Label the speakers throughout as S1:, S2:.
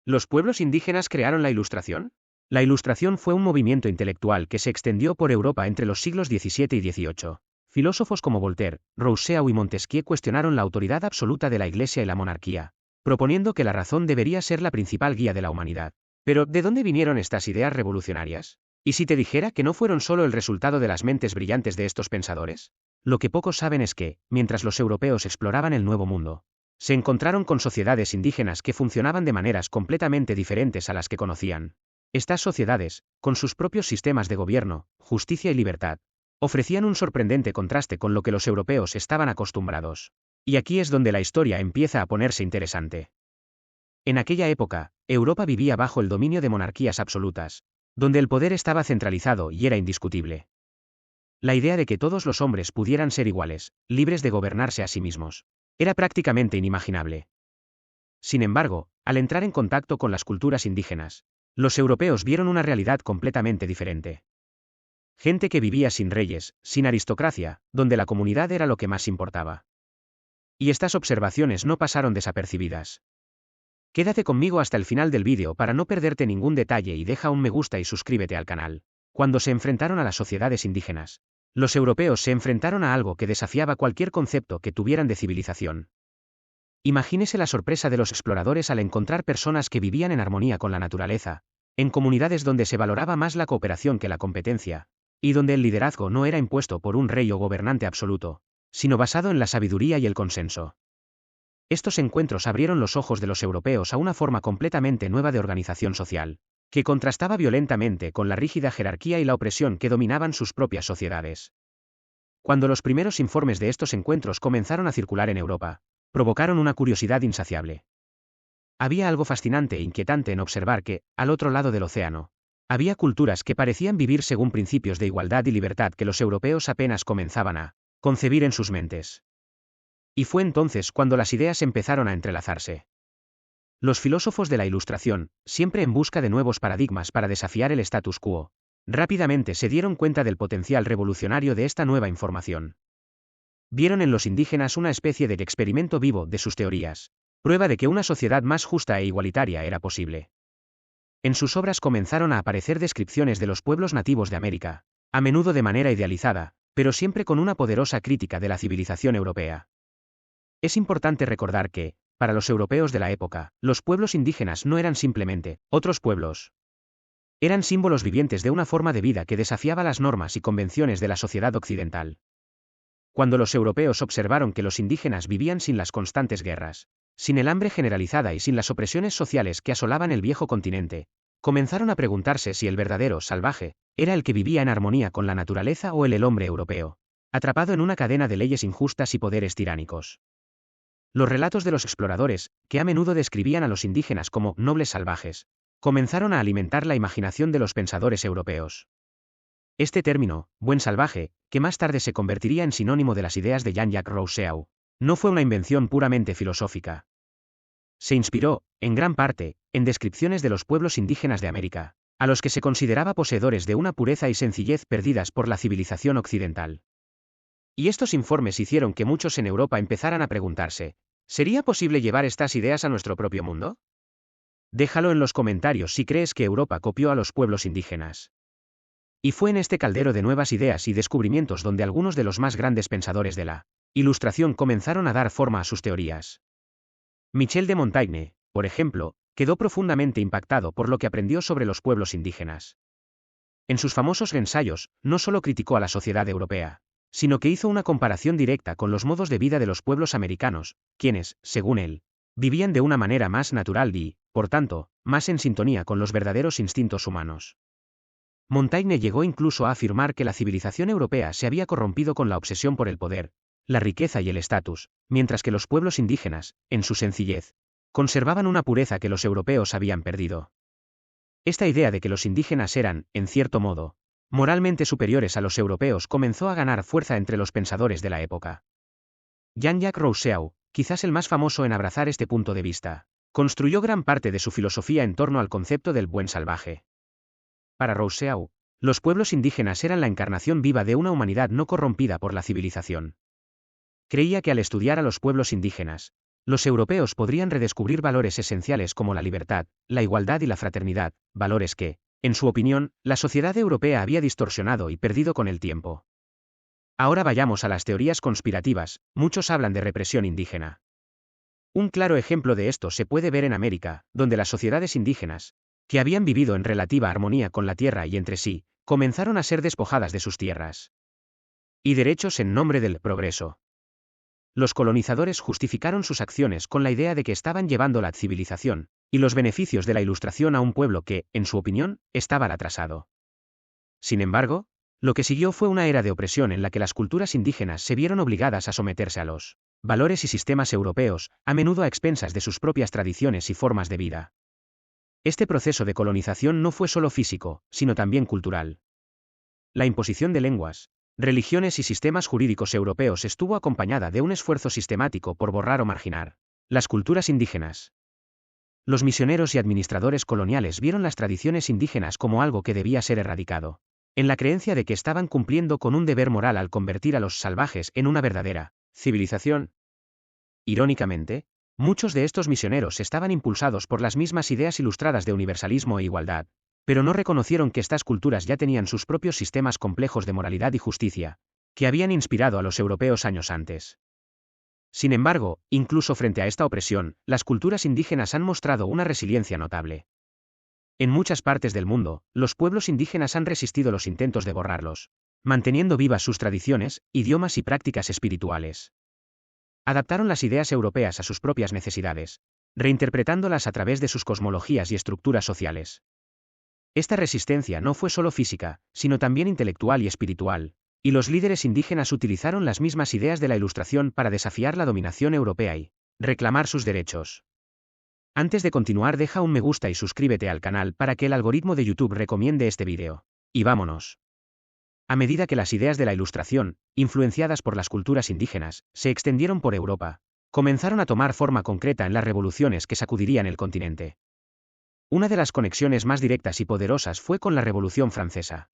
S1: ¿Los pueblos indígenas crearon la Ilustración? La Ilustración fue un movimiento intelectual que se extendió por Europa entre los siglos XVII y XVIII. Filósofos como Voltaire, Rousseau y Montesquieu cuestionaron la autoridad absoluta de la Iglesia y la monarquía, proponiendo que la razón debería ser la principal guía de la humanidad. Pero, ¿de dónde vinieron estas ideas revolucionarias? ¿Y si te dijera que no fueron solo el resultado de las mentes brillantes de estos pensadores? Lo que pocos saben es que, mientras los europeos exploraban el Nuevo Mundo, se encontraron con sociedades indígenas que funcionaban de maneras completamente diferentes a las que conocían. Estas sociedades, con sus propios sistemas de gobierno, justicia y libertad, ofrecían un sorprendente contraste con lo que los europeos estaban acostumbrados. Y aquí es donde la historia empieza a ponerse interesante. En aquella época, Europa vivía bajo el dominio de monarquías absolutas, donde el poder estaba centralizado y era indiscutible. La idea de que todos los hombres pudieran ser iguales, libres de gobernarse a sí mismos, era prácticamente inimaginable. Sin embargo, al entrar en contacto con las culturas indígenas, los europeos vieron una realidad completamente diferente. Gente que vivía sin reyes, sin aristocracia, donde la comunidad era lo que más importaba. Y estas observaciones no pasaron desapercibidas. Quédate conmigo hasta el final del vídeo para no perderte ningún detalle y deja un me gusta y suscríbete al canal. Cuando se enfrentaron a las sociedades indígenas, los europeos se enfrentaron a algo que desafiaba cualquier concepto que tuvieran de civilización. Imagínese la sorpresa de los exploradores al encontrar personas que vivían en armonía con la naturaleza, en comunidades donde se valoraba más la cooperación que la competencia, y donde el liderazgo no era impuesto por un rey o gobernante absoluto, sino basado en la sabiduría y el consenso. Estos encuentros abrieron los ojos de los europeos a una forma completamente nueva de organización social, que contrastaba violentamente con la rígida jerarquía y la opresión que dominaban sus propias sociedades. Cuando los primeros informes de estos encuentros comenzaron a circular en Europa, provocaron una curiosidad insaciable. Había algo fascinante e inquietante en observar que, al otro lado del océano, había culturas que parecían vivir según principios de igualdad y libertad que los europeos apenas comenzaban a concebir en sus mentes. Y fue entonces cuando las ideas empezaron a entrelazarse. Los filósofos de la Ilustración, siempre en busca de nuevos paradigmas para desafiar el status quo, rápidamente se dieron cuenta del potencial revolucionario de esta nueva información. Vieron en los indígenas una especie de experimento vivo de sus teorías, prueba de que una sociedad más justa e igualitaria era posible. En sus obras comenzaron a aparecer descripciones de los pueblos nativos de América, a menudo de manera idealizada, pero siempre con una poderosa crítica de la civilización europea. Es importante recordar que, para los europeos de la época, los pueblos indígenas no eran simplemente otros pueblos. Eran símbolos vivientes de una forma de vida que desafiaba las normas y convenciones de la sociedad occidental. Cuando los europeos observaron que los indígenas vivían sin las constantes guerras, sin el hambre generalizada y sin las opresiones sociales que asolaban el viejo continente, comenzaron a preguntarse si el verdadero salvaje era el que vivía en armonía con la naturaleza o el hombre europeo, atrapado en una cadena de leyes injustas y poderes tiránicos. Los relatos de los exploradores, que a menudo describían a los indígenas como nobles salvajes, comenzaron a alimentar la imaginación de los pensadores europeos. Este término, buen salvaje, que más tarde se convertiría en sinónimo de las ideas de Jean-Jacques Rousseau, no fue una invención puramente filosófica. Se inspiró, en gran parte, en descripciones de los pueblos indígenas de América, a los que se consideraba poseedores de una pureza y sencillez perdidas por la civilización occidental. Y estos informes hicieron que muchos en Europa empezaran a preguntarse, ¿sería posible llevar estas ideas a nuestro propio mundo? Déjalo en los comentarios si crees que Europa copió a los pueblos indígenas. Y fue en este caldero de nuevas ideas y descubrimientos donde algunos de los más grandes pensadores de la Ilustración comenzaron a dar forma a sus teorías. Michel de Montaigne, por ejemplo, quedó profundamente impactado por lo que aprendió sobre los pueblos indígenas. En sus famosos ensayos, no solo criticó a la sociedad europea, sino que hizo una comparación directa con los modos de vida de los pueblos americanos, quienes, según él, vivían de una manera más natural y, por tanto, más en sintonía con los verdaderos instintos humanos. Montaigne llegó incluso a afirmar que la civilización europea se había corrompido con la obsesión por el poder, la riqueza y el estatus, mientras que los pueblos indígenas, en su sencillez, conservaban una pureza que los europeos habían perdido. Esta idea de que los indígenas eran, en cierto modo, moralmente superiores a los europeos comenzó a ganar fuerza entre los pensadores de la época. Jean-Jacques Rousseau, quizás el más famoso en abrazar este punto de vista, construyó gran parte de su filosofía en torno al concepto del buen salvaje. Para Rousseau, los pueblos indígenas eran la encarnación viva de una humanidad no corrompida por la civilización. Creía que al estudiar a los pueblos indígenas, Los europeos podrían redescubrir valores esenciales como la libertad, la igualdad y la fraternidad, valores que, en su opinión, la sociedad europea había distorsionado y perdido con el tiempo. Ahora vayamos a las teorías conspirativas. Muchos hablan de represión indígena. Un claro ejemplo de esto se puede ver en América, donde las sociedades indígenas, que habían vivido en relativa armonía con la tierra y entre sí, comenzaron a ser despojadas de sus tierras y derechos en nombre del progreso. Los colonizadores justificaron sus acciones con la idea de que estaban llevando la civilización y los beneficios de la Ilustración a un pueblo que, en su opinión, estaba atrasado. Sin embargo, lo que siguió fue una era de opresión en la que las culturas indígenas se vieron obligadas a someterse a los valores y sistemas europeos, a menudo a expensas de sus propias tradiciones y formas de vida. Este proceso de colonización no fue solo físico, sino también cultural. La imposición de lenguas, religiones y sistemas jurídicos europeos estuvo acompañada de un esfuerzo sistemático por borrar o marginar las culturas indígenas. Los misioneros y administradores coloniales vieron las tradiciones indígenas como algo que debía ser erradicado, en la creencia de que estaban cumpliendo con un deber moral al convertir a los salvajes en una verdadera civilización. Irónicamente, muchos de estos misioneros estaban impulsados por las mismas ideas ilustradas de universalismo e igualdad, pero no reconocieron que estas culturas ya tenían sus propios sistemas complejos de moralidad y justicia, que habían inspirado a los europeos años antes. Sin embargo, incluso frente a esta opresión, las culturas indígenas han mostrado una resiliencia notable. En muchas partes del mundo, los pueblos indígenas han resistido los intentos de borrarlos, manteniendo vivas sus tradiciones, idiomas y prácticas espirituales. Adaptaron las ideas europeas a sus propias necesidades, reinterpretándolas a través de sus cosmologías y estructuras sociales. Esta resistencia no fue solo física, sino también intelectual y espiritual, y los líderes indígenas utilizaron las mismas ideas de la Ilustración para desafiar la dominación europea y reclamar sus derechos. Antes de continuar, deja un me gusta y suscríbete al canal para que el algoritmo de YouTube recomiende este vídeo. Y vámonos. A medida que las ideas de la Ilustración, influenciadas por las culturas indígenas, se extendieron por Europa, comenzaron a tomar forma concreta en las revoluciones que sacudirían el continente. Una de las conexiones más directas y poderosas fue con la Revolución Francesa.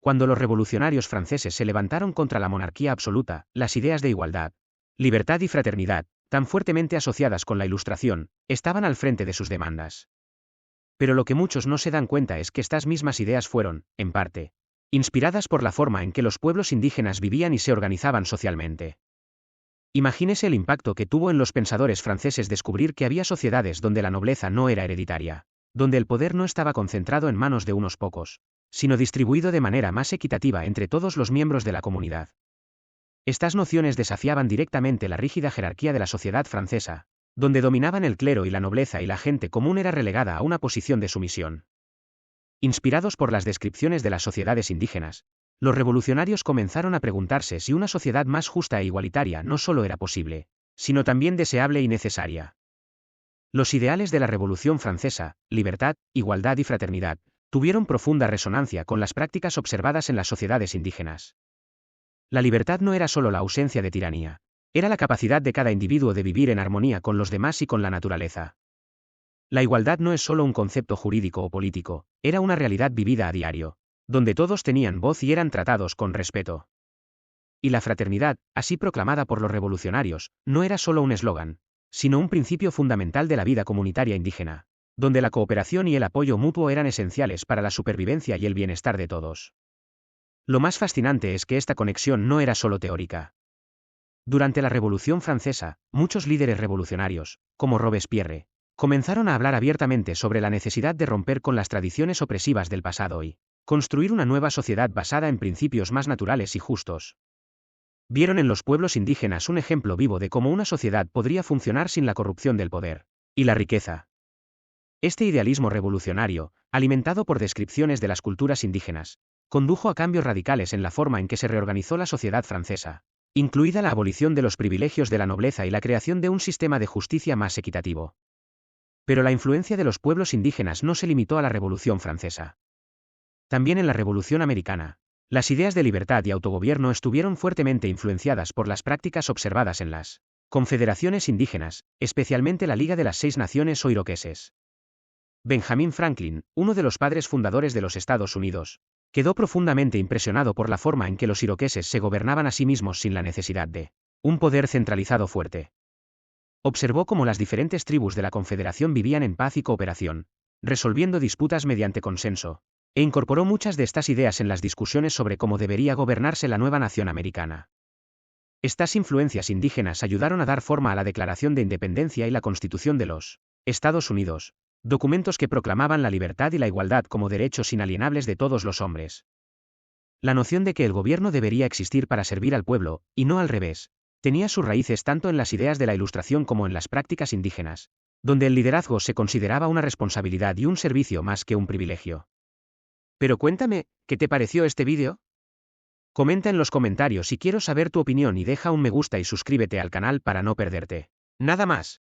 S1: Cuando los revolucionarios franceses se levantaron contra la monarquía absoluta, las ideas de igualdad, libertad y fraternidad, tan fuertemente asociadas con la Ilustración, estaban al frente de sus demandas. Pero lo que muchos no se dan cuenta es que estas mismas ideas fueron, en parte, inspiradas por la forma en que los pueblos indígenas vivían y se organizaban socialmente. Imagínese el impacto que tuvo en los pensadores franceses descubrir que había sociedades donde la nobleza no era hereditaria, donde el poder no estaba concentrado en manos de unos pocos, sino distribuido de manera más equitativa entre todos los miembros de la comunidad. Estas nociones desafiaban directamente la rígida jerarquía de la sociedad francesa, donde dominaban el clero y la nobleza y la gente común era relegada a una posición de sumisión. Inspirados por las descripciones de las sociedades indígenas, los revolucionarios comenzaron a preguntarse si una sociedad más justa e igualitaria no solo era posible, sino también deseable y necesaria. Los ideales de la Revolución Francesa, libertad, igualdad y fraternidad, tuvieron profunda resonancia con las prácticas observadas en las sociedades indígenas. La libertad no era solo la ausencia de tiranía, era la capacidad de cada individuo de vivir en armonía con los demás y con la naturaleza. La igualdad no es solo un concepto jurídico o político, era una realidad vivida a diario, donde todos tenían voz y eran tratados con respeto. Y la fraternidad, así proclamada por los revolucionarios, no era solo un eslogan, sino un principio fundamental de la vida comunitaria indígena, donde la cooperación y el apoyo mutuo eran esenciales para la supervivencia y el bienestar de todos. Lo más fascinante es que esta conexión no era solo teórica. Durante la Revolución Francesa, muchos líderes revolucionarios, como Robespierre, comenzaron a hablar abiertamente sobre la necesidad de romper con las tradiciones opresivas del pasado y construir una nueva sociedad basada en principios más naturales y justos. Vieron en los pueblos indígenas un ejemplo vivo de cómo una sociedad podría funcionar sin la corrupción del poder y la riqueza. Este idealismo revolucionario, alimentado por descripciones de las culturas indígenas, condujo a cambios radicales en la forma en que se reorganizó la sociedad francesa, incluida la abolición de los privilegios de la nobleza y la creación de un sistema de justicia más equitativo. Pero la influencia de los pueblos indígenas no se limitó a la Revolución Francesa. También en la Revolución Americana, las ideas de libertad y autogobierno estuvieron fuertemente influenciadas por las prácticas observadas en las confederaciones indígenas, especialmente la Liga de las Seis Naciones o iroqueses. Benjamin Franklin, uno de los padres fundadores de los Estados Unidos, quedó profundamente impresionado por la forma en que los iroqueses se gobernaban a sí mismos sin la necesidad de un poder centralizado fuerte. Observó cómo las diferentes tribus de la Confederación vivían en paz y cooperación, resolviendo disputas mediante consenso, e incorporó muchas de estas ideas en las discusiones sobre cómo debería gobernarse la nueva nación americana. Estas influencias indígenas ayudaron a dar forma a la Declaración de Independencia y la Constitución de los Estados Unidos, documentos que proclamaban la libertad y la igualdad como derechos inalienables de todos los hombres. La noción de que el gobierno debería existir para servir al pueblo, y no al revés, tenía sus raíces tanto en las ideas de la Ilustración como en las prácticas indígenas, donde el liderazgo se consideraba una responsabilidad y un servicio más que un privilegio. Pero cuéntame, ¿qué te pareció este vídeo? Comenta en los comentarios si quiero saber tu opinión y deja un me gusta y suscríbete al canal para no perderte nada más.